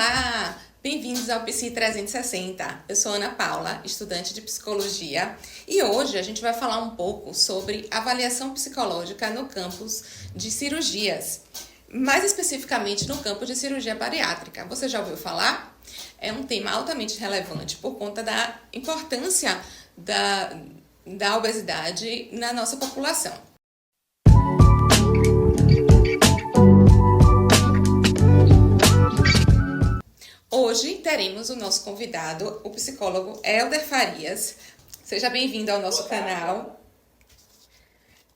Olá! Bem-vindos ao Psi 360. Eu sou Ana Paula, estudante de psicologia, e hoje a gente vai falar um pouco sobre avaliação psicológica no campus de cirurgias, mais especificamente no campo de cirurgia bariátrica. Você já ouviu falar? É um tema altamente relevante por conta da importância da obesidade na nossa população. Hoje teremos o nosso convidado, o psicólogo Hélder Farias. Seja bem-vindo ao nosso canal.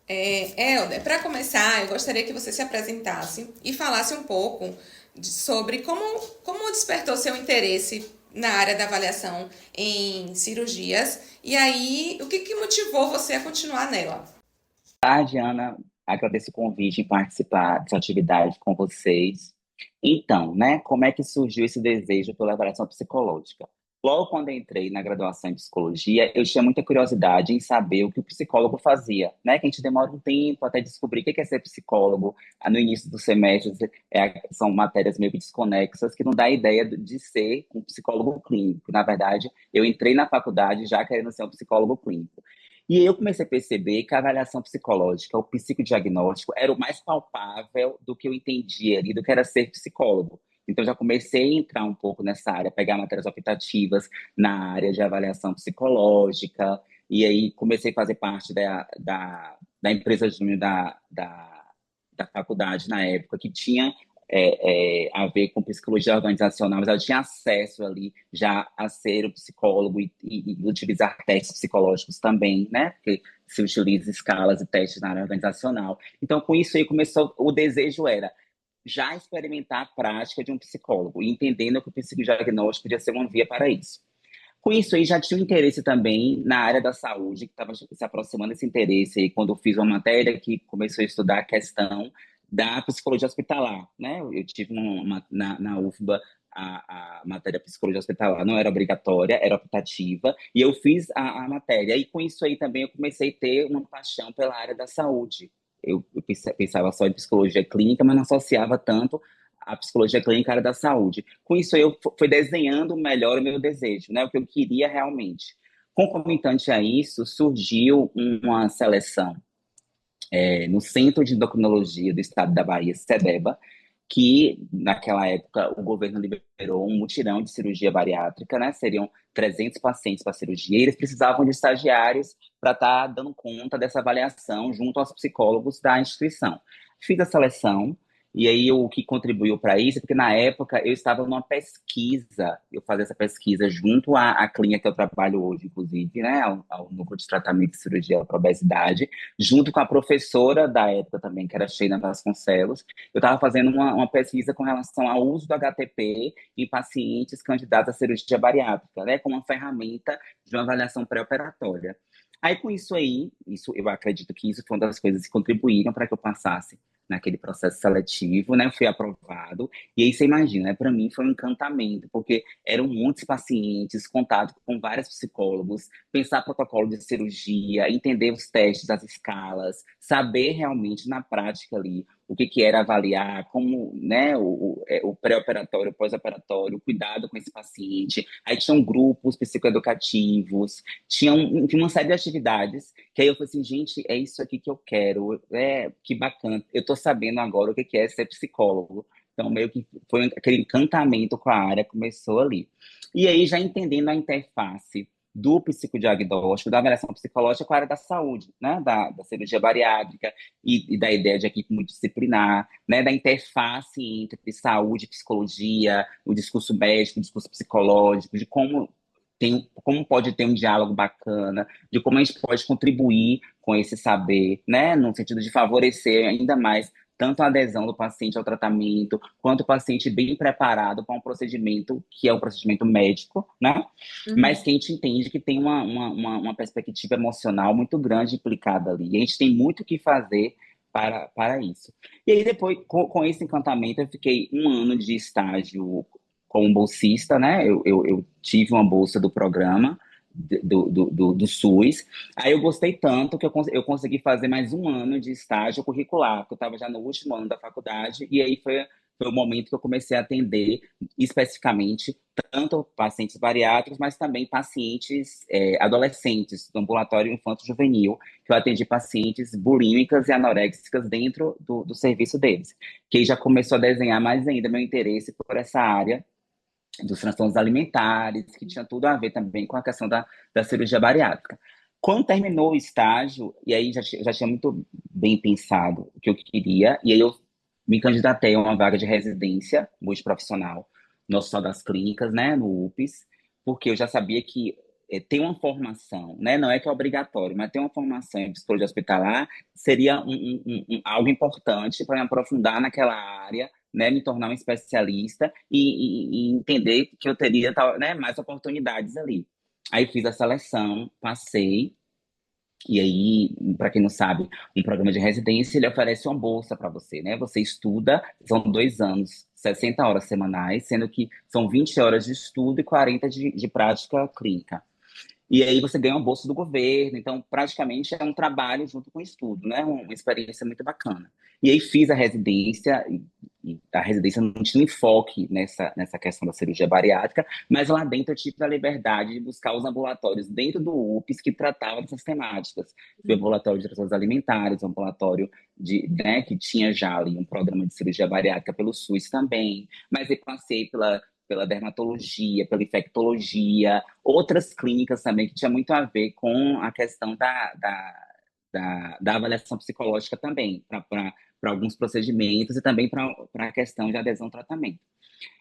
Hélder, para começar, eu gostaria que você se apresentasse e falasse um pouco sobre como despertou seu interesse na área da avaliação em cirurgias e aí o que motivou você a continuar nela. Tarde, Ana. Agradeço o convite em participar dessa atividade com vocês. Então, né, como é que surgiu esse desejo pela avaliação psicológica? Logo quando eu entrei na graduação em psicologia, eu tinha muita curiosidade em saber o que o psicólogo fazia, né? Que a gente demora um tempo até descobrir o que é ser psicólogo. No início do semestre, são matérias meio que desconexas, que não dá ideia de ser um psicólogo clínico. Na verdade, eu entrei na faculdade já querendo ser um psicólogo clínico. E eu comecei a perceber que a avaliação psicológica, o psicodiagnóstico, era o mais palpável do que eu entendia ali, do que era ser psicólogo. Então, já comecei a entrar um pouco nessa área, pegar matérias optativas na área de avaliação psicológica, e aí comecei a fazer parte da empresa júnior da faculdade na época, que tinha a ver com psicologia organizacional, mas ela tinha acesso ali já a ser o psicólogo e utilizar testes psicológicos também, né? Porque se utiliza escalas e testes na área organizacional. Então, com isso aí começou, o desejo era já experimentar a prática de um psicólogo e entendendo que o psicodiagnóstico podia ser uma via para isso. Com isso aí, já tinha um interesse também na área da saúde, que estava se aproximando desse interesse aí, quando eu fiz uma matéria que começou a estudar a questão da psicologia hospitalar, né? Eu tive na UFBA a matéria psicologia hospitalar, não era obrigatória, era optativa, e eu fiz a matéria. E com isso aí também eu comecei a ter uma paixão pela área da saúde. Eu pensava só em psicologia clínica, mas não associava tanto a psicologia clínica à área da saúde. Com isso, eu fui desenhando melhor o meu desejo, né? O que eu queria realmente. Concomitante a isso, surgiu uma seleção no Centro de Endocrinologia do Estado da Bahia, CEDEBA, que naquela época o governo liberou um mutirão de cirurgia bariátrica, né? Seriam 300 pacientes para cirurgia, e eles precisavam de estagiários para estar dando conta dessa avaliação junto aos psicólogos da instituição. Fiz a seleção, e aí o que contribuiu para isso é porque na época eu estava numa pesquisa, eu fazia essa pesquisa junto à clínica que eu trabalho hoje, inclusive, né? Ao Núcleo de Tratamento de Cirurgia para Obesidade, junto com a professora da época também, que era Sheila Vasconcelos. Eu estava fazendo uma pesquisa com relação ao uso do HTP em pacientes candidatos à cirurgia bariátrica, né, como uma ferramenta de uma avaliação pré-operatória. Aí, com isso aí, eu acredito que isso foi uma das coisas que contribuíram para que eu passasse naquele processo seletivo, né? Eu fui aprovado. E aí você imagina, né? Para mim foi um encantamento, porque eram muitos pacientes, contato com vários psicólogos, pensar protocolo de cirurgia, entender os testes, as escalas, saber realmente na prática ali o que era avaliar, como, né, o pré-operatório, o pós-operatório, o cuidado com esse paciente. Aí tinham grupos psicoeducativos, tinha uma série de atividades que aí eu falei assim, gente, é isso aqui que eu quero, que bacana. Eu tô sabendo agora o que é ser psicólogo. Então, meio que foi aquele encantamento com a área, começou ali. E aí, já entendendo a interface do psicodiagnóstico, da avaliação psicológica com a área da saúde, né? Da cirurgia bariátrica e da ideia de equipe multidisciplinar, né? Da interface entre saúde e psicologia, o discurso médico, o discurso psicológico, de como pode ter um diálogo bacana, de como a gente pode contribuir com esse saber, né? No sentido de favorecer ainda mais tanto a adesão do paciente ao tratamento, quanto o paciente bem preparado para um procedimento que é um procedimento médico, né? Mas que a gente entende que tem uma perspectiva emocional muito grande implicada ali. E a gente tem muito o que fazer para isso. E aí, depois, com esse encantamento, eu fiquei um ano de estágio como bolsista, né? Eu tive uma bolsa do programa do SUS. Aí eu gostei tanto que eu consegui fazer mais um ano de estágio curricular, porque eu estava já no último ano da faculdade, e aí foi foi o momento que eu comecei a atender especificamente tanto pacientes bariátricos, mas também pacientes adolescentes do ambulatório infanto-juvenil, que eu atendi pacientes bulímicas e anoréxicas dentro do serviço deles, que aí já começou a desenhar mais ainda meu interesse por essa área dos transtornos alimentares, que tinha tudo a ver também com a questão da cirurgia bariátrica. Quando terminou o estágio, e aí já tinha muito bem pensado o que eu queria, e aí eu me candidatei a uma vaga de residência multiprofissional no Hospital das Clínicas, né, no UPS, porque eu já sabia que ter uma formação, né, não é que é obrigatório, mas ter uma formação em psicologia hospitalar seria algo importante para me aprofundar naquela área, né, me tornar um especialista e entender que eu teria, né, mais oportunidades ali. Aí fiz a seleção, passei, e aí, para quem não sabe, um programa de residência, ele oferece uma bolsa para você, né? Você estuda, são 2 anos, 60 horas semanais, sendo que são 20 horas de estudo e 40 de prática clínica. E aí você ganha uma bolsa do governo, então praticamente é um trabalho junto com o estudo, né? Uma experiência muito bacana. E aí fiz a residência, e a residência não tinha enfoque nessa questão da cirurgia bariátrica, mas lá dentro eu tive a liberdade de buscar os ambulatórios dentro do UPS que tratavam dessas temáticas. O ambulatório de transtornos alimentares, o ambulatório né, que tinha já ali um programa de cirurgia bariátrica pelo SUS também, mas eu passei pela dermatologia, pela infectologia, outras clínicas também que tinha muito a ver com a questão da avaliação psicológica também, para alguns procedimentos e também para a questão de adesão ao tratamento.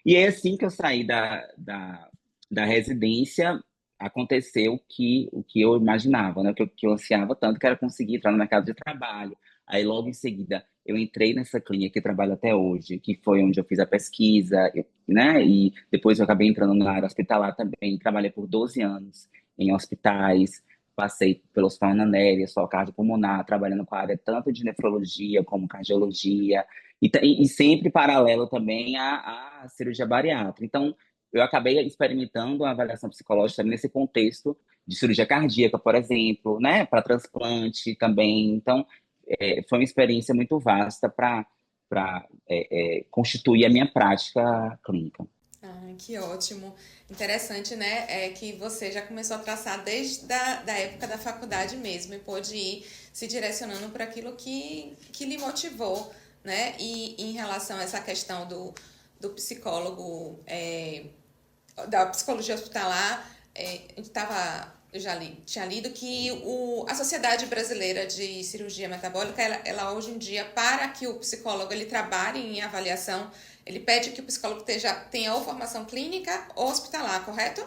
E é assim que eu saí da residência, aconteceu o que eu imaginava, né? O que eu ansiava tanto, que era conseguir entrar no mercado de trabalho. Aí, logo em seguida, eu entrei nessa clínica que trabalho até hoje, que foi onde eu fiz a pesquisa, né? E depois eu acabei entrando na área hospitalar também. Trabalhei por 12 anos em hospitais, passei pelo Hospital Ana Nélia, só cardiopulmonar, trabalhando com a área tanto de nefrologia como cardiologia, e sempre paralelo também à cirurgia bariátrica. Então, eu acabei experimentando a avaliação psicológica também nesse contexto de cirurgia cardíaca, por exemplo, né, para transplante também. Então, foi uma experiência muito vasta para constituir a minha prática clínica. Ah, que ótimo. Interessante, né? É que você já começou a traçar desde da época da faculdade mesmo e pôde ir se direcionando para aquilo que lhe motivou, né? E em relação a essa questão do psicólogo, da psicologia hospitalar, a gente eu já tinha lido que a Sociedade Brasileira de Cirurgia Metabólica, ela hoje em dia, para que o psicólogo ele trabalhe em avaliação, ele pede que o psicólogo tenha ou formação clínica ou hospitalar, correto?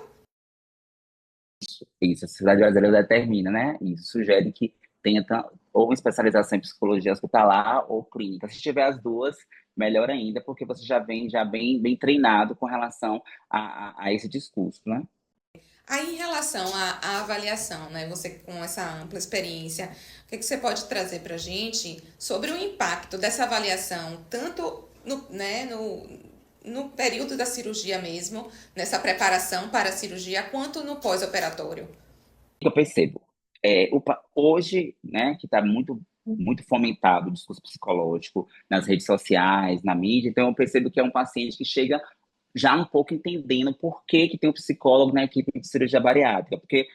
Isso, a Sociedade Brasileira determina, né? Isso sugere que tenha ou uma especialização em psicologia hospitalar ou clínica. Se tiver as duas, melhor ainda, porque você já vem já bem treinado com relação a esse discurso, né? Aí, em relação à avaliação, né? Você com essa ampla experiência, o que você pode trazer para a gente sobre o impacto dessa avaliação, tanto no período da cirurgia mesmo, nessa preparação para a cirurgia, quanto no pós-operatório? O que eu percebo? Hoje, né, que está muito fomentado o discurso psicológico nas redes sociais, na mídia, então eu percebo que é um paciente que chega já um pouco entendendo por que tem um psicólogo na equipe de cirurgia bariátrica, porque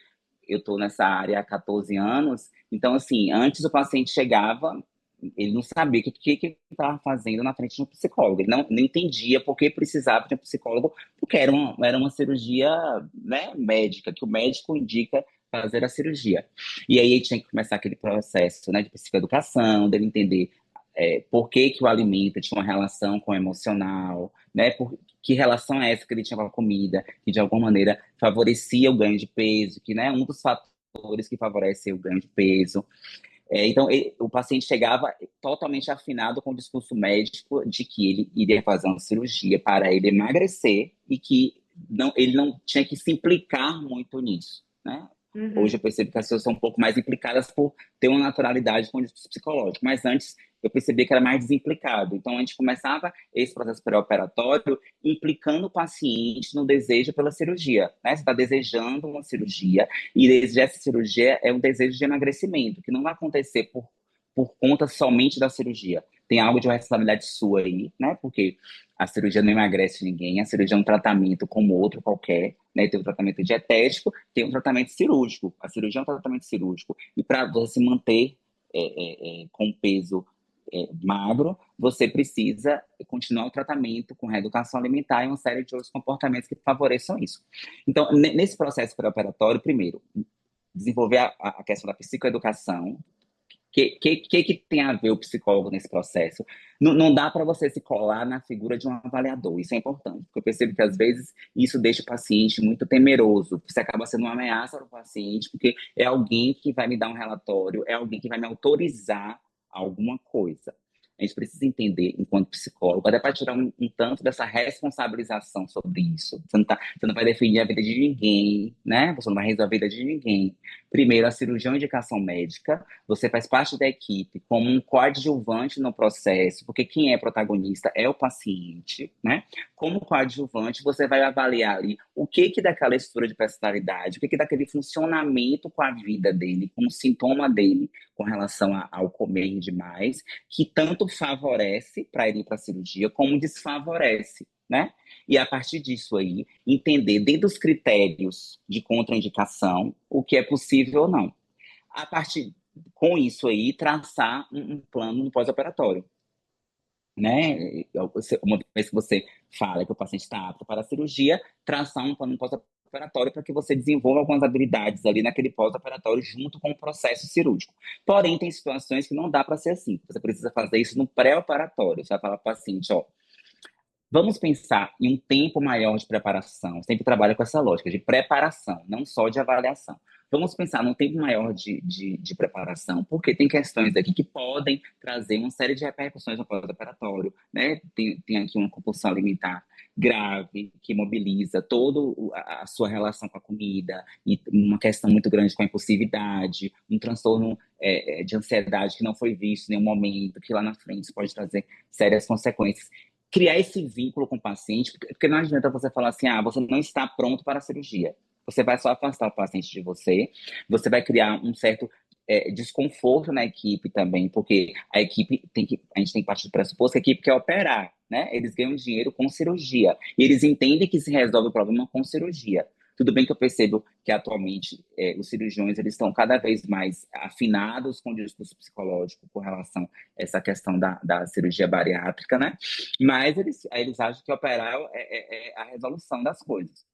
eu estou nessa área há 14 anos, então, assim, antes o paciente chegava, ele não sabia o que estava fazendo na frente de um psicólogo, ele não entendia por que precisava de um psicólogo, porque era uma cirurgia, né, médica, que o médico indica fazer a cirurgia. E aí tinha que começar aquele processo, né, de psicoeducação, dele entender por que o alimento tinha uma relação com o emocional, né, que relação é essa que ele tinha com a comida, que de alguma maneira favorecia o ganho de peso, que, né, um dos fatores que favorece o ganho de peso. Então, o paciente chegava totalmente afinado com o discurso médico de que ele iria fazer uma cirurgia para ele emagrecer e que ele não tinha que se implicar muito nisso, né? Hoje eu percebo que as pessoas são um pouco mais implicadas por ter uma naturalidade com o discurso psicológico, mas antes eu percebia que era mais desimplicado. Então, a gente começava esse processo pré-operatório implicando o paciente no desejo pela cirurgia, né? Você está desejando uma cirurgia e desejar essa cirurgia é um desejo de emagrecimento, que não vai acontecer por conta somente da cirurgia. tem algo de uma responsabilidade sua aí, né? Porque a cirurgia não emagrece ninguém, a cirurgia é um tratamento como outro qualquer, né? Tem um tratamento dietético, tem um tratamento cirúrgico. A cirurgia é um tratamento cirúrgico. E para você se manter com peso magro, você precisa continuar o tratamento com reeducação alimentar e uma série de outros comportamentos que favoreçam isso. Então, nesse processo pré-operatório, primeiro, desenvolver a questão da psicoeducação. Que tem a ver o psicólogo nesse processo? Não dá para você se colar na figura de um avaliador, isso é importante, porque eu percebo que às vezes isso deixa o paciente muito temeroso, você acaba sendo uma ameaça para o paciente, porque é alguém que vai me dar um relatório, é alguém que vai me autorizar alguma coisa. A gente precisa entender, enquanto psicólogo, até para tirar um tanto dessa responsabilização sobre isso. Você não vai definir a vida de ninguém, né? Você não vai resolver a vida de ninguém. Primeiro, a cirurgia é uma indicação médica, você faz parte da equipe como um coadjuvante no processo, porque quem é protagonista é o paciente, né? Como coadjuvante, você vai avaliar ali o que daquela estrutura de personalidade, o que daquele funcionamento com a vida dele, com o sintoma dele com relação ao comer demais, que tanto favorece para ele ir para a cirurgia, como desfavorece, né? E a partir disso aí, entender dentro dos critérios de contraindicação o que é possível ou não. A partir com isso aí, traçar um plano no pós-operatório, né? Uma vez que você fala que o paciente está apto para a cirurgia, traçar um plano pós-operatório para que você desenvolva algumas habilidades ali naquele pós-operatório junto com o processo cirúrgico. Porém, tem situações que não dá para ser assim. Você precisa fazer isso no pré-operatório. Você vai falar para o paciente, ó, vamos pensar em um tempo maior de preparação. Sempre trabalha com essa lógica de preparação, não só de avaliação. Vamos pensar num tempo maior de preparação, porque tem questões aqui que podem trazer uma série de repercussões no pós-operatório, né? Tem aqui uma compulsão alimentar grave, que mobiliza toda a sua relação com a comida, e uma questão muito grande com a impulsividade, um transtorno de ansiedade que não foi visto em nenhum momento, que lá na frente pode trazer sérias consequências. Criar esse vínculo com o paciente, porque não adianta você falar assim, você não está pronto para a cirurgia. Você vai só afastar o paciente de você, você vai criar um certo desconforto na equipe também, porque a equipe a gente tem que partir do pressuposto que a equipe quer operar, né? Eles ganham dinheiro com cirurgia, e eles entendem que se resolve o problema com cirurgia. Tudo bem que eu percebo que atualmente os cirurgiões eles estão cada vez mais afinados com o discurso psicológico com relação a essa questão da cirurgia bariátrica, né? Mas eles acham que operar é a resolução das coisas.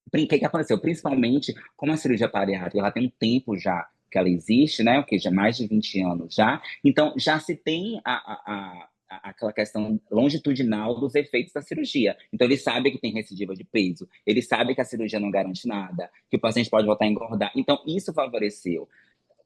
O que aconteceu? Principalmente, como a cirurgia bariátrica ela tem um tempo já que ela existe, né? O que já mais de 20 anos já. Então, já se tem aquela questão longitudinal dos efeitos da cirurgia. Então, ele sabe que tem recidiva de peso, ele sabe que a cirurgia não garante nada, que o paciente pode voltar a engordar. Então, isso favoreceu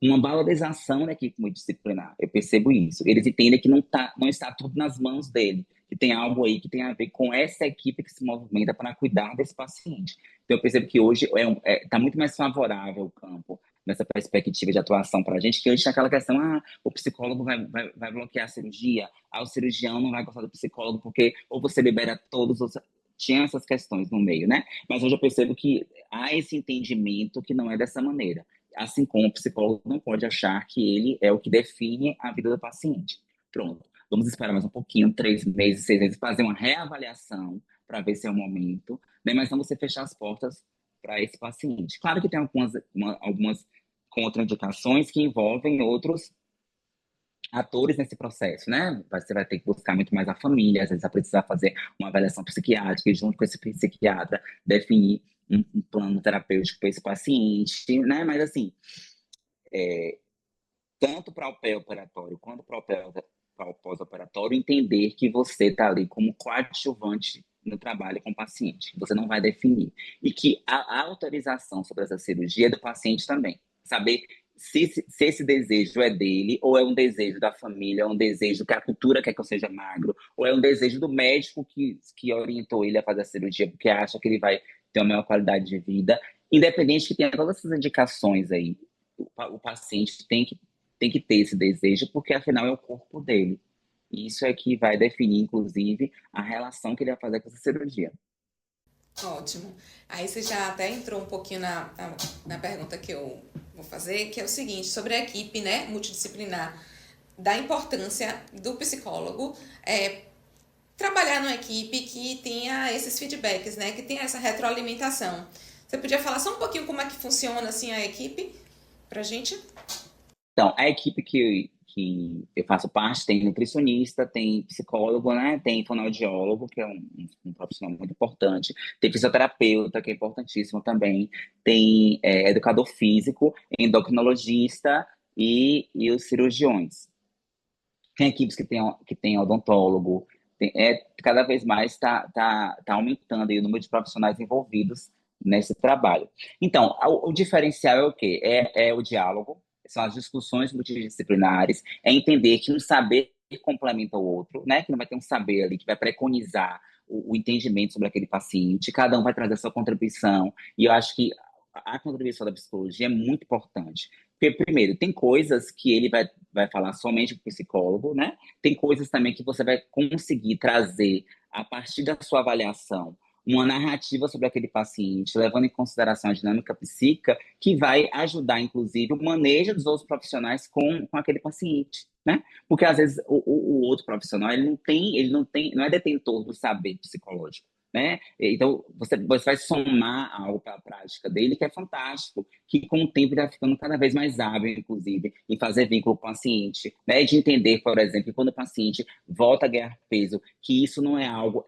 uma valorização da equipe multidisciplinar. Eu percebo isso. Eles entendem que não está tudo nas mãos dele, que tem algo aí que tem a ver com essa equipe que se movimenta para cuidar desse paciente. Então, eu percebo que hoje está muito mais favorável o campo nessa perspectiva de atuação para a gente, que antes tinha aquela questão, o psicólogo vai bloquear a cirurgia, o cirurgião não vai gostar do psicólogo, porque ou você libera todos os... Tinha essas questões no meio, né? Mas hoje eu percebo que há esse entendimento que não é dessa maneira. Assim como o psicólogo não pode achar que ele é o que define a vida do paciente. Pronto, vamos esperar mais um pouquinho, 3 meses, 6 meses, fazer uma reavaliação para ver se é o momento, né? Mas não você fechar as portas para esse paciente. Claro que tem algumas contraindicações que envolvem outros atores nesse processo, né? Você vai ter que buscar muito mais a família, às vezes vai precisar fazer uma avaliação psiquiátrica e junto com esse psiquiatra definir um plano terapêutico para esse paciente, né? Mas assim, tanto para o pré-operatório quanto para o pós-operatório, entender que você está ali como coadjuvante no trabalho com o paciente, você não vai definir. E que a autorização sobre essa cirurgia é do paciente também. Saber se esse desejo é dele, ou é um desejo da família, é um desejo que a cultura quer que eu seja magro, ou é um desejo do médico que orientou ele a fazer a cirurgia porque acha que ele vai ter uma maior qualidade de vida. Independente que tenha todas essas indicações aí, o paciente tem que ter esse desejo, porque afinal é o corpo dele. E isso é que vai definir, inclusive, a relação que ele vai fazer com essa cirurgia. Ótimo. Aí você já até entrou um pouquinho na pergunta que eu vou fazer, que é o seguinte, sobre a equipe, né, multidisciplinar. da importância do psicólogo trabalhar numa equipe que tenha esses feedbacks, né? Que tenha essa retroalimentação. Você podia falar só um pouquinho como é que funciona assim a equipe pra gente? Então, a equipe que eu faço parte tem nutricionista, tem psicólogo, né? Tem fonoaudiólogo, que é um profissional muito importante, tem fisioterapeuta, que é importantíssimo também, tem educador físico, endocrinologista e os cirurgiões. Tem equipes que tem odontólogo, cada vez mais tá aumentando aí o número de profissionais envolvidos nesse trabalho. Então, o diferencial é o quê? É o diálogo, são as discussões multidisciplinares, é entender que um saber complementa o outro, né? Que não vai ter um saber ali que vai preconizar o entendimento sobre aquele paciente, cada um vai trazer a sua contribuição, e eu acho que a contribuição da psicologia é muito importante. Porque, primeiro, tem coisas que ele vai falar somente com o psicólogo, né? Tem coisas também que você vai conseguir trazer, a partir da sua avaliação, uma narrativa sobre aquele paciente, levando em consideração a dinâmica psíquica, que vai ajudar, inclusive, o manejo dos outros profissionais com aquele paciente, né? Porque, às vezes, o outro profissional, não é detentor do saber psicológico, né? Então, você vai somar algo para a prática dele que é fantástico, que com o tempo ele vai ficando cada vez mais hábil, inclusive, em fazer vínculo com o paciente, né? De entender, por exemplo, que quando o paciente volta a ganhar peso, que isso não é algo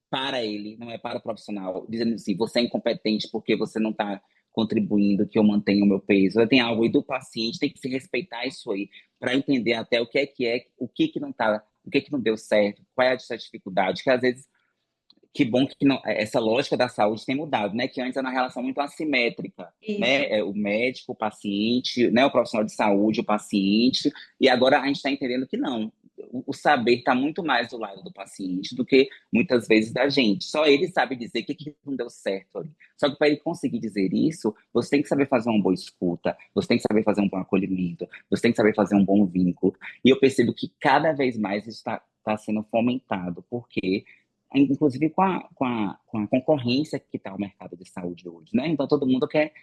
para ele, não é para o profissional, dizendo assim, você é incompetente porque você não está contribuindo que eu mantenha o meu peso. Tem algo aí do paciente, tem que se respeitar isso aí, para entender até o que que não tá, o que que não deu certo, qual é a dificuldade, que às vezes que bom que essa lógica da saúde tem mudado, né? Que antes era uma relação muito assimétrica, Isso. né? O médico, o paciente, né? O profissional de saúde, o paciente, e agora a gente está entendendo que não. O saber está muito mais do lado do paciente do que muitas vezes da gente. Só ele sabe dizer o que, que não deu certo ali. Só que para ele conseguir dizer isso, você tem que saber fazer uma boa escuta, você tem que saber fazer um bom acolhimento, você tem que saber fazer um bom vínculo. E eu percebo que cada vez mais isso está sendo fomentado, porque inclusive com a concorrência que está o mercado de saúde hoje, né? Então, todo mundo quer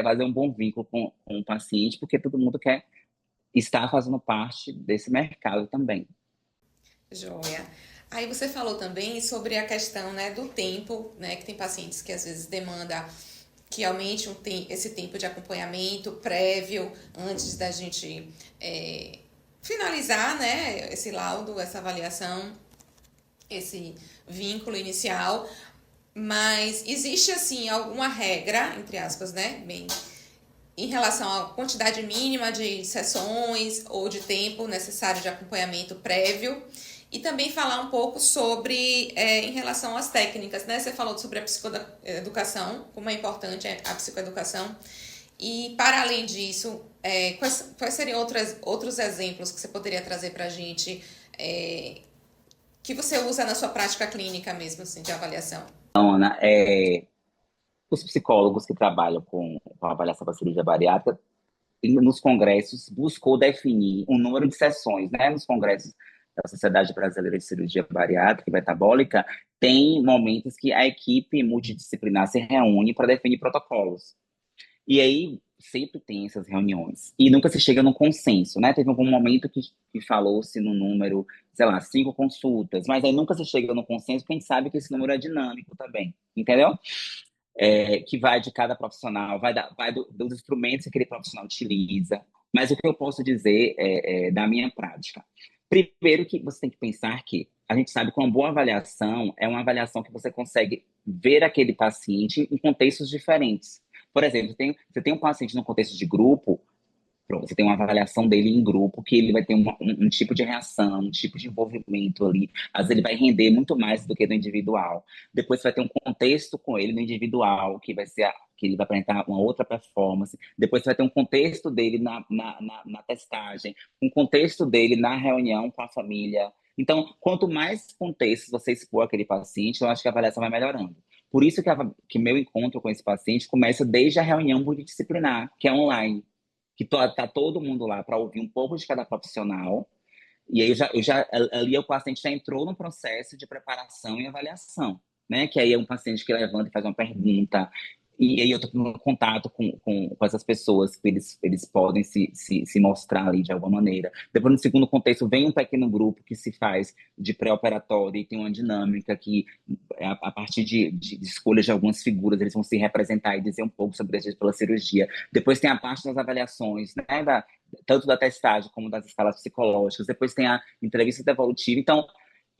fazer um bom vínculo com o paciente, porque todo mundo quer estar fazendo parte desse mercado também. Joia. Aí você falou também sobre a questão, né, do tempo, né, que tem pacientes que às vezes demanda que aumente esse tempo de acompanhamento prévio antes da gente finalizar, né, esse laudo, essa avaliação, esse vínculo inicial. Mas existe assim alguma regra, entre aspas, né, bem, em relação à quantidade mínima de sessões ou de tempo necessário de acompanhamento prévio? E também falar um pouco sobre, em relação às técnicas, né? Você falou sobre a psicoeducação, como é importante a psicoeducação. E, para além disso, quais seriam outros exemplos que você poderia trazer para a gente, que você usa na sua prática clínica mesmo, assim, de avaliação? Então, Ana, os psicólogos que trabalham com a avaliação para cirurgia bariátrica, nos congressos, buscou definir um número de sessões, né? Nos congressos da Sociedade Brasileira de Cirurgia Bariátrica e Metabólica, tem momentos que a equipe multidisciplinar se reúne para definir protocolos. E aí sempre tem essas reuniões. E nunca se chega num consenso, né? Teve algum momento que falou-se no número, sei lá, 5 consultas, mas aí nunca se chega no consenso, porque a gente sabe que esse número é dinâmico também, entendeu? Que vai de cada profissional, vai dos instrumentos que aquele profissional utiliza. Mas o que eu posso dizer da minha prática? Primeiro que você tem que pensar que a gente sabe que uma boa avaliação é uma avaliação que você consegue ver aquele paciente em contextos diferentes. Por exemplo, você tem um paciente no contexto de grupo, pronto, você tem uma avaliação dele em grupo, que ele vai ter um tipo de reação, um tipo de envolvimento ali. Às vezes ele vai render muito mais do que no individual. Depois você vai ter um contexto com ele no individual, que ele vai apresentar uma outra performance. Depois você vai ter um contexto dele na testagem, um contexto dele na reunião com a família. Então, quanto mais contextos você expor aquele paciente, eu acho que a avaliação vai melhorando. Por isso que meu encontro com esse paciente começa desde a reunião multidisciplinar, que é online, que tá todo mundo lá para ouvir um pouco de cada profissional. E aí ali o paciente já entrou no processo de preparação e avaliação, né? Que aí é um paciente que levanta e faz uma pergunta. e aí eu tô tendo contato com essas pessoas, que eles podem se mostrar ali de alguma maneira. Depois, no segundo contexto, vem um pequeno grupo que se faz de pré-operatório e tem uma dinâmica que, a partir de escolhas de algumas figuras, eles vão se representar e dizer um pouco sobre a pela cirurgia. Depois tem a parte das avaliações, né, tanto da testagem como das escalas psicológicas. Depois tem a entrevista devolutiva. Então,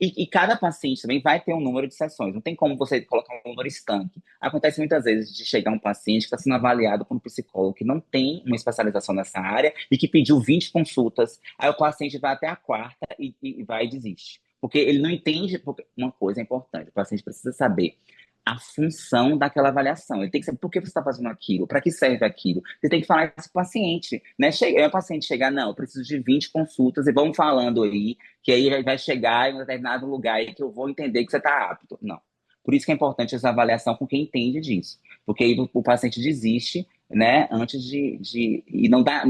e cada paciente também vai ter um número de sessões. Não tem como você colocar um número estanque. Acontece muitas vezes de chegar um paciente que está sendo avaliado por um psicólogo que não tem uma especialização nessa área e que pediu 20 consultas. Aí o paciente vai até a quarta e vai e desiste. Porque ele não entende. Porque uma coisa é importante: o paciente precisa saber a função daquela avaliação. Ele tem que saber por que você está fazendo aquilo, para que serve aquilo. Você tem que falar isso para o paciente, né? O paciente chegar, não, eu preciso de 20 consultas e vamos falando aí, que aí vai chegar em um determinado lugar aí que eu vou entender que você está apto. Não. Por isso que é importante essa avaliação com quem entende disso. Porque aí o paciente desiste, né, antes e não dá,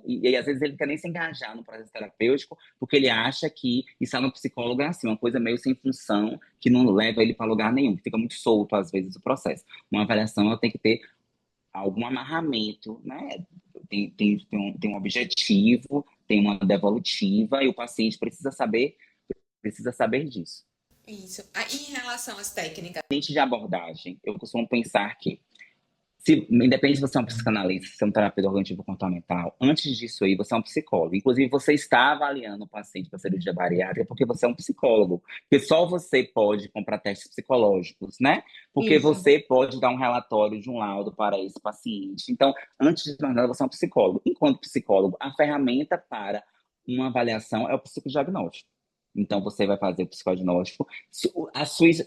e às vezes ele não quer nem se engajar no processo terapêutico, porque ele acha que estar no psicólogo é assim, uma coisa meio sem função, que não leva ele para lugar nenhum, fica muito solto às vezes o processo. Uma avaliação ela tem que ter algum amarramento, né? Tem um objetivo, tem uma devolutiva, e o paciente precisa saber disso. Isso. Ah, e em relação às técnicas? Dentro de abordagem, eu costumo pensar que independente se você é um psicanalista, se você é um terapeuta cognitivo comportamental, antes disso aí, você é um psicólogo. Inclusive, você está avaliando o paciente para cirurgia bariátrica porque você é um psicólogo. Porque só você pode comprar testes psicológicos, né? Porque Isso. você pode dar um relatório de um laudo para esse paciente. Então, antes de mais nada, você é um psicólogo. Enquanto psicólogo, a ferramenta para uma avaliação é o psicodiagnóstico. Então, você vai fazer o psicodiagnóstico.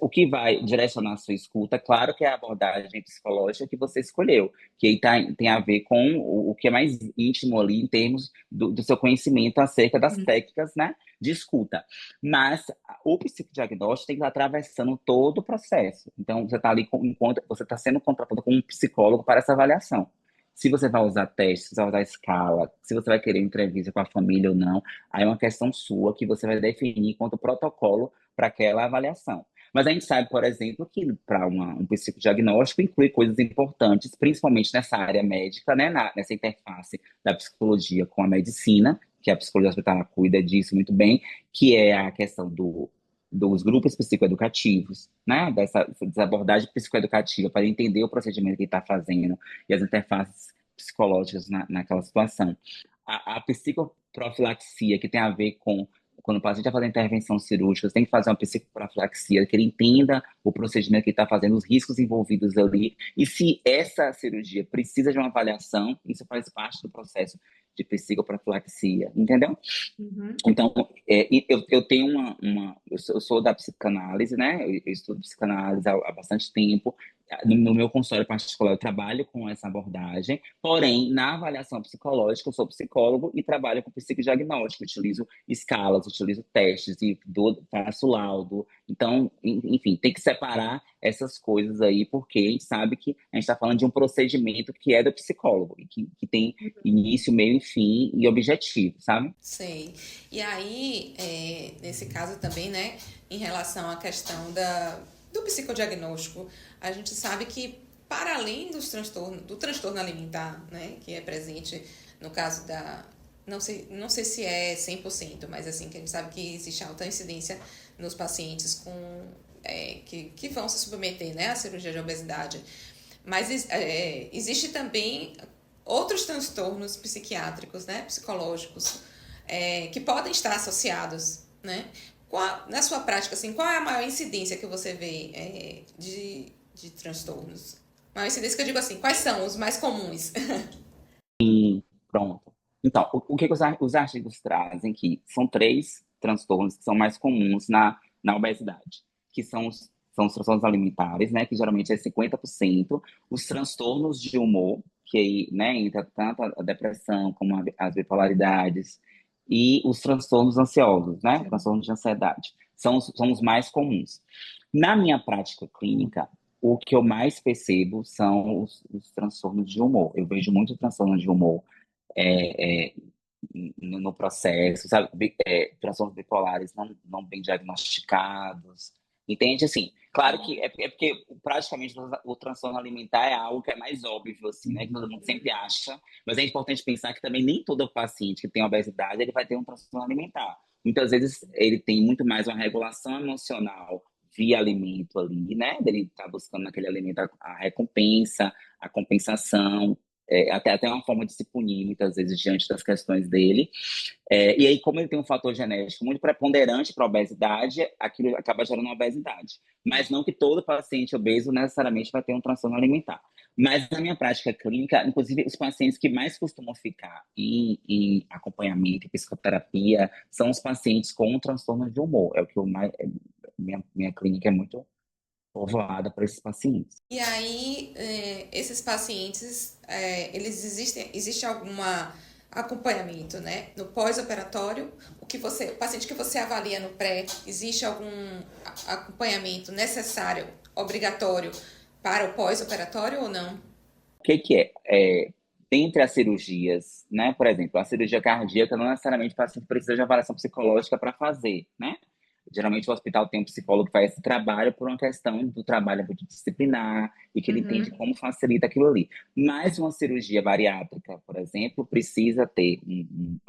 O que vai direcionar a sua escuta, claro que é a abordagem psicológica que você escolheu, que aí tem a ver com o que é mais íntimo ali em termos do seu conhecimento acerca das técnicas, né, de escuta. Mas o psicodiagnóstico tem que estar atravessando todo o processo. Então, você está ali, enquanto você está sendo contratado como um psicólogo para essa avaliação. Se você vai usar teste, se você vai usar escala, se você vai querer entrevista com a família ou não, aí é uma questão sua que você vai definir quanto protocolo para aquela avaliação. Mas a gente sabe, por exemplo, que para um psicodiagnóstico inclui coisas importantes, principalmente nessa área médica, né, nessa interface da psicologia com a medicina, que a psicologia hospitalar cuida disso muito bem, que é a questão dos grupos psicoeducativos, né, dessa abordagem psicoeducativa para entender o procedimento que ele está fazendo e as interfaces psicológicas naquela situação. A psicoprofilaxia, que tem a ver com quando o paciente vai fazer intervenção cirúrgica, você tem que fazer uma psicoprofilaxia, que ele entenda o procedimento que ele está fazendo, os riscos envolvidos ali, e se essa cirurgia precisa de uma avaliação, isso faz parte do processo de psicoprofilaxia, entendeu? Uhum. Então, eu tenho eu sou da psicanálise, né? Eu estudo psicanálise há bastante tempo. No meu consultório particular, eu trabalho com essa abordagem, porém, na avaliação psicológica, eu sou psicólogo e trabalho com psicodiagnóstico, utilizo escalas, utilizo testes e faço laudo. Então, enfim, tem que separar essas coisas aí, porque a gente sabe que a gente está falando de um procedimento que é do psicólogo, e que tem início, meio e fim e objetivo, sabe? Sei. E aí, nesse caso também, né, em relação à questão do psicodiagnóstico, a gente sabe que, para além do transtorno alimentar, né, que é presente no caso não sei se é 100%, mas assim, que a gente sabe que existe alta incidência nos pacientes que vão se submeter, né, à cirurgia de obesidade. Mas existe também outros transtornos psiquiátricos, né, psicológicos, que podem estar associados, né? Na sua prática, assim, qual é a maior incidência que você vê de transtornos? Maior incidência que eu digo assim, quais são os mais comuns? Pronto. Então, o que os artigos trazem que são três transtornos que são mais comuns na obesidade, que são os transtornos alimentares, né, que geralmente é 50%, os transtornos de humor, que aí, né, entra tanto a depressão como as bipolaridades, e os transtornos ansiosos, né, transtornos de ansiedade, são os mais comuns. Na minha prática clínica, o que eu mais percebo são os transtornos de humor. Eu vejo muito transtorno de humor é, é, no processo, sabe? Transtornos bipolares não bem diagnosticados, Entende? Assim, claro que é porque praticamente o transtorno alimentar é algo que é mais óbvio, assim, né? Que todo mundo sempre acha. Mas é importante pensar que também nem todo paciente que tem obesidade, ele vai ter um transtorno alimentar. Muitas vezes ele tem muito mais uma regulação emocional via alimento ali, né? Ele tá buscando naquele alimento a recompensa, a compensação, até uma forma de se punir, muitas vezes, diante das questões dele. E aí, como ele tem um fator genético muito preponderante para a obesidade, aquilo acaba gerando uma obesidade. Mas não que todo paciente obeso necessariamente vai ter um transtorno alimentar. Mas na minha prática clínica, inclusive, os pacientes que mais costumam ficar em acompanhamento, em psicoterapia, são os pacientes com um transtorno de humor. É o que eu mais. Minha clínica é muito povoada para esses pacientes. E aí, esses pacientes, existe alguma acompanhamento, né? No pós-operatório, o paciente que você avalia no pré, existe algum acompanhamento necessário, obrigatório para o pós-operatório ou não? O que que é? Dentre as cirurgias, né? Por exemplo, a cirurgia cardíaca não necessariamente o paciente precisa de avaliação psicológica para fazer, né? Geralmente o hospital tem um psicólogo que faz esse trabalho por uma questão do trabalho multidisciplinar e que ele entende Uhum. como facilita aquilo ali. Mas uma cirurgia bariátrica, por exemplo, precisa ter,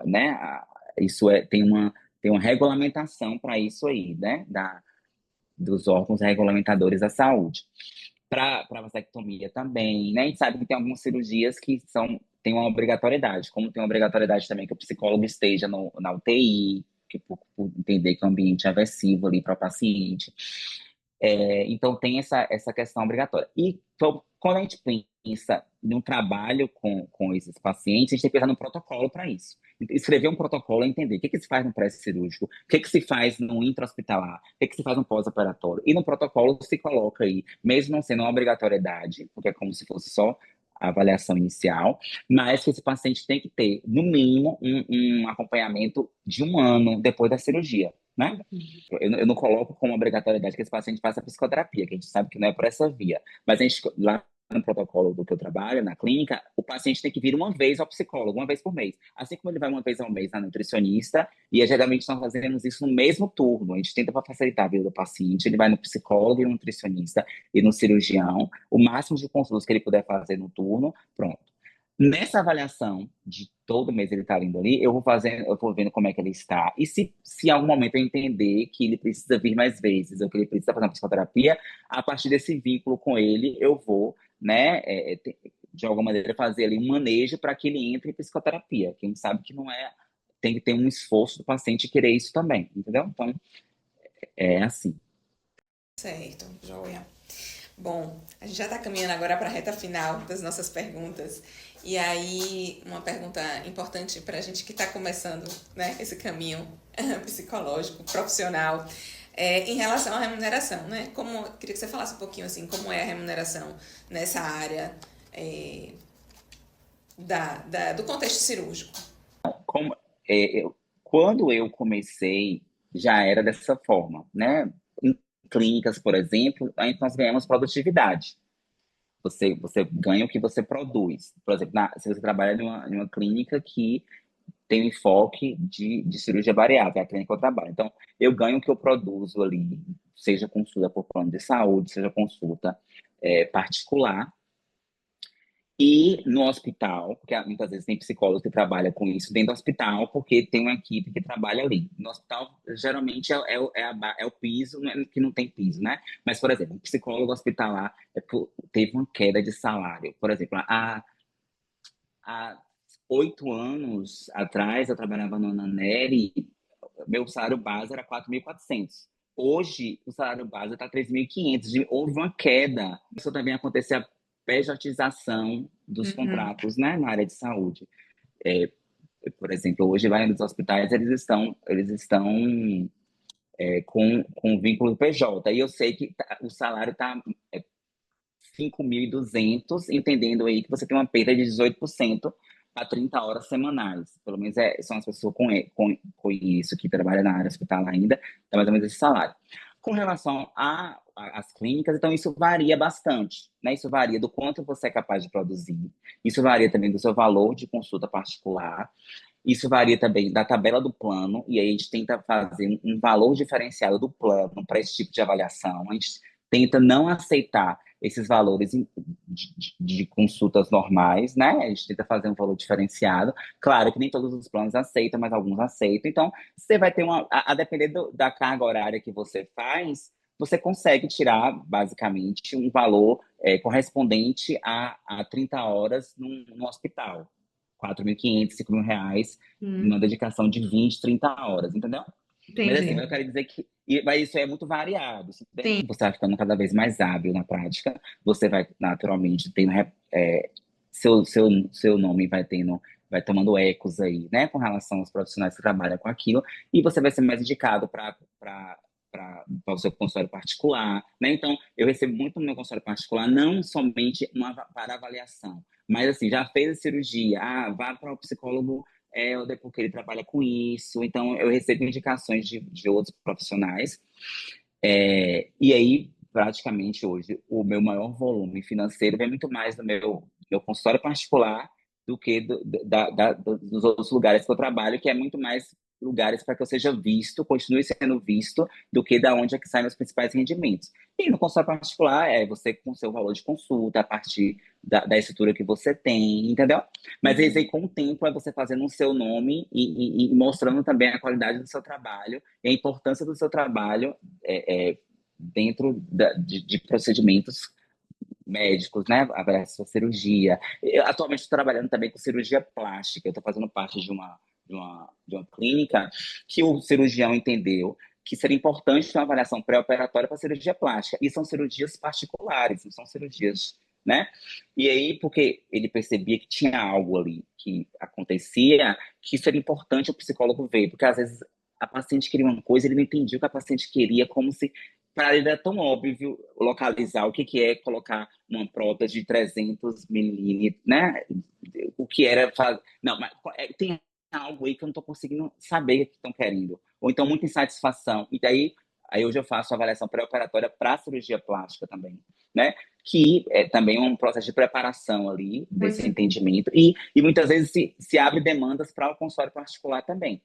né? Isso tem uma regulamentação para isso aí, né? Dos órgãos regulamentadores da saúde. Para vasectomia também, né? A gente sabe que tem algumas cirurgias que têm uma obrigatoriedade, como tem uma obrigatoriedade também que o psicólogo esteja na UTI, que por entender que é um ambiente aversivo ali para o paciente. Então tem essa questão obrigatória. E então, quando a gente pensa num trabalho com esses pacientes, a gente tem que pensar no protocolo para isso. Escrever um protocolo é entender o que se faz no pré-cirúrgico, o que se faz no intra-hospitalar, o que se faz no pós-operatório. E no protocolo se coloca aí, mesmo não sendo uma obrigatoriedade, porque é como se fosse só a avaliação inicial, mas que esse paciente tem que ter, no mínimo, um acompanhamento de 1 ano depois da cirurgia, né? Eu não coloco como obrigatoriedade que esse paciente faça psicoterapia, que a gente sabe que não é por essa via. Mas a gente, lá no protocolo do que eu trabalho, na clínica, o paciente tem que vir uma vez ao psicólogo, uma vez por mês. Assim como ele vai uma vez ao mês na nutricionista, e geralmente nós fazemos isso no mesmo turno. A gente tenta para facilitar a vida do paciente, ele vai no psicólogo e no nutricionista e no cirurgião, o máximo de consultas que ele puder fazer no turno, pronto. Nessa avaliação de todo mês ele tá indo ali, eu vou vendo como é que ele está. E se em algum momento eu entender que ele precisa vir mais vezes, ou que ele precisa fazer uma psicoterapia, a partir desse vínculo com ele, eu vou, né, de alguma maneira fazer ali um manejo para que ele entre em psicoterapia. Quem sabe que não é, tem que ter um esforço do paciente querer isso também, entendeu? Então, é assim. Certo, joia. Bom, a gente já está caminhando agora para a reta final das nossas perguntas. E aí, uma pergunta importante para a gente que está começando, né, esse caminho psicológico, profissional, em relação à remuneração, né? Queria que você falasse um pouquinho assim, como é a remuneração nessa área do contexto cirúrgico. Como, quando eu comecei, já era dessa forma, né? Em clínicas, por exemplo, nós ganhamos produtividade. Você ganha o que você produz. Por exemplo, se você trabalha em uma clínica que tem um enfoque de cirurgia bariátrica, é a clínica que eu trabalho. Então, eu ganho o que eu produzo ali, seja consulta por plano de saúde, seja consulta particular, e no hospital, porque muitas vezes tem psicólogos que trabalham com isso dentro do hospital, porque tem uma equipe que trabalha ali. No hospital, geralmente, é o piso, né, que não tem piso, né? Mas, por exemplo, um psicólogo hospitalar teve uma queda de salário. Por exemplo, há 8 anos atrás, eu trabalhava no Ananeri, meu salário base era 4.400. Hoje, o salário base está 3.500. Houve uma queda. Isso também aconteceu a pejotização dos Uhum. contratos, né, na área de saúde. É, por exemplo, hoje vai nos hospitais, eles estão com vínculo PJ. E eu sei que o salário está 5.200, entendendo aí que você tem uma perda de 18% a 30 horas semanais. Pelo menos são as pessoas com isso que trabalham na área hospitalar ainda, é mais ou menos esse salário. Com relação às clínicas, então isso varia bastante, né? Isso varia do quanto você é capaz de produzir, isso varia também do seu valor de consulta particular, Isso varia também da tabela do plano, e aí a gente tenta fazer um valor diferenciado do plano para esse tipo de avaliação. A gente tenta não aceitar esses valores de consultas normais, né? A gente tenta fazer um valor diferenciado. Claro que nem todos os planos aceitam, mas alguns aceitam. Então, você vai ter a depender da carga horária que você faz, você consegue tirar, basicamente, um valor correspondente a 30 horas no hospital. 4.500, 5.000 reais, Hum, numa dedicação de 20, 30 horas, entendeu? Mas assim, entendi. eu quero dizer que mas isso é muito variado. Sim. Você vai ficando cada vez mais hábil na prática, você vai naturalmente tendo seu nome vai tomando ecos aí, né, com relação aos profissionais que trabalham com aquilo, e você vai ser mais indicado para o seu consultório particular, né? Então, eu recebo muito no meu consultório particular, não somente para avaliação, mas assim, já fez a cirurgia, vá para o psicólogo porque ele trabalha com isso. Então, eu recebo indicações de outros profissionais. E aí, praticamente hoje, o meu maior volume financeiro vem muito mais do meu consultório particular do que dos outros lugares que eu trabalho, que é muito mais lugares para que eu seja visto, continue sendo visto, do que da onde é que saem os principais rendimentos. E no consultório particular, é você com seu valor de consulta, a partir da estrutura que você tem, entendeu? Mas aí, Uhum. com o tempo, é você fazendo o seu nome e mostrando também a qualidade do seu trabalho e a importância do seu trabalho dentro de procedimentos médicos, né? A sua cirurgia. Eu atualmente estou trabalhando também com cirurgia plástica. Eu estou fazendo parte de uma clínica que o cirurgião entendeu que seria importante ter uma avaliação pré-operatória para cirurgia plástica. E são cirurgias particulares, não são cirurgias, né? E aí, porque ele percebia que tinha algo ali que acontecia, que seria importante o psicólogo ver, porque às vezes a paciente queria uma coisa, ele não entendia o que a paciente queria, como se para ele era tão óbvio localizar o que é colocar uma prótese de 300 milímetros, né? O que era fazer. Não, mas tem algo aí que eu não estou conseguindo saber o que estão querendo. Ou então muita insatisfação. E daí, aí hoje eu faço a avaliação pré-operatória para cirurgia plástica também, né? Que é também um processo de preparação ali, desse Muito. entendimento. E muitas vezes se abre demandas para o consultório particular também.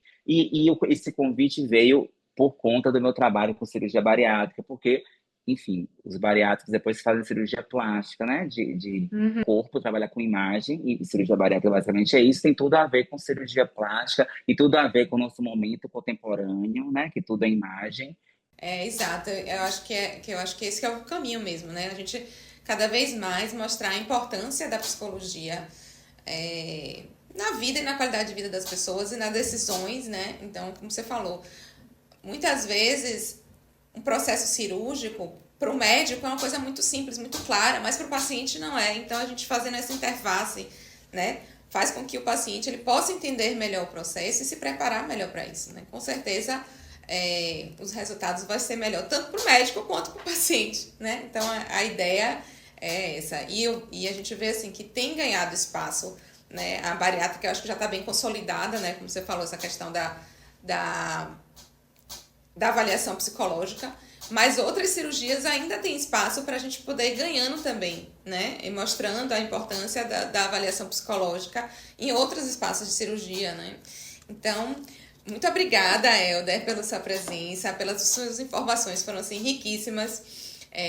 Esse convite veio por conta do meu trabalho com cirurgia bariátrica, porque, enfim, os bariátricos depois fazem cirurgia plástica, né? De Uhum. corpo, trabalhar com imagem, e cirurgia bariátrica basicamente é isso, tem tudo a ver com cirurgia plástica e tudo a ver com o nosso momento contemporâneo, né? Que tudo é imagem. Exato. Eu acho que esse é o caminho mesmo, né? A gente cada vez mais mostrar a importância da psicologia na vida e na qualidade de vida das pessoas e nas decisões, né? Então, como você falou, muitas vezes um processo cirúrgico para o médico é uma coisa muito simples, muito clara, mas para o paciente não é. Então, a gente fazendo essa interface, né, faz com que o paciente ele possa entender melhor o processo e se preparar melhor para isso, né? Com certeza, os resultados vão ser melhor tanto para o médico quanto para o paciente, né? Então, a ideia é essa. E a gente vê assim que tem ganhado espaço, né? A bariátrica eu acho que já está bem consolidada, né? Como você falou, essa questão da, da avaliação psicológica, mas outras cirurgias ainda tem espaço para a gente poder ir ganhando também, né? E mostrando a importância da avaliação psicológica em outros espaços de cirurgia, né? Então, muito obrigada, Helder, pela sua presença, pelas suas informações, foram assim riquíssimas.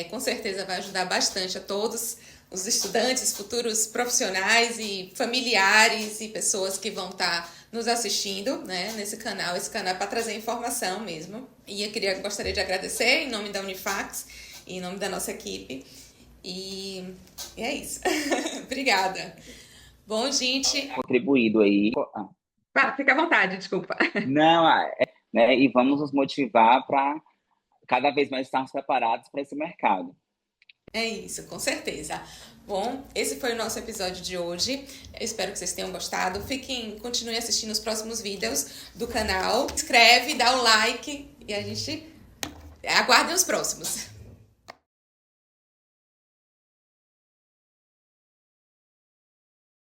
Com certeza vai ajudar bastante a todos os estudantes, futuros profissionais e familiares e pessoas que vão estar nos assistindo, né, nesse canal. Esse canal é para trazer informação mesmo. E gostaria de agradecer em nome da Unifax e em nome da nossa equipe. E é isso. Obrigada. Bom, gente. Contribuído aí. Fica à vontade, desculpa. Não, né? E vamos nos motivar para cada vez mais estarmos preparados para esse mercado. É isso, com certeza. Bom, esse foi o nosso episódio de hoje. Eu espero que vocês tenham gostado. Continuem assistindo os próximos vídeos do canal. Inscreve, dá o like e a gente aguardem os próximos.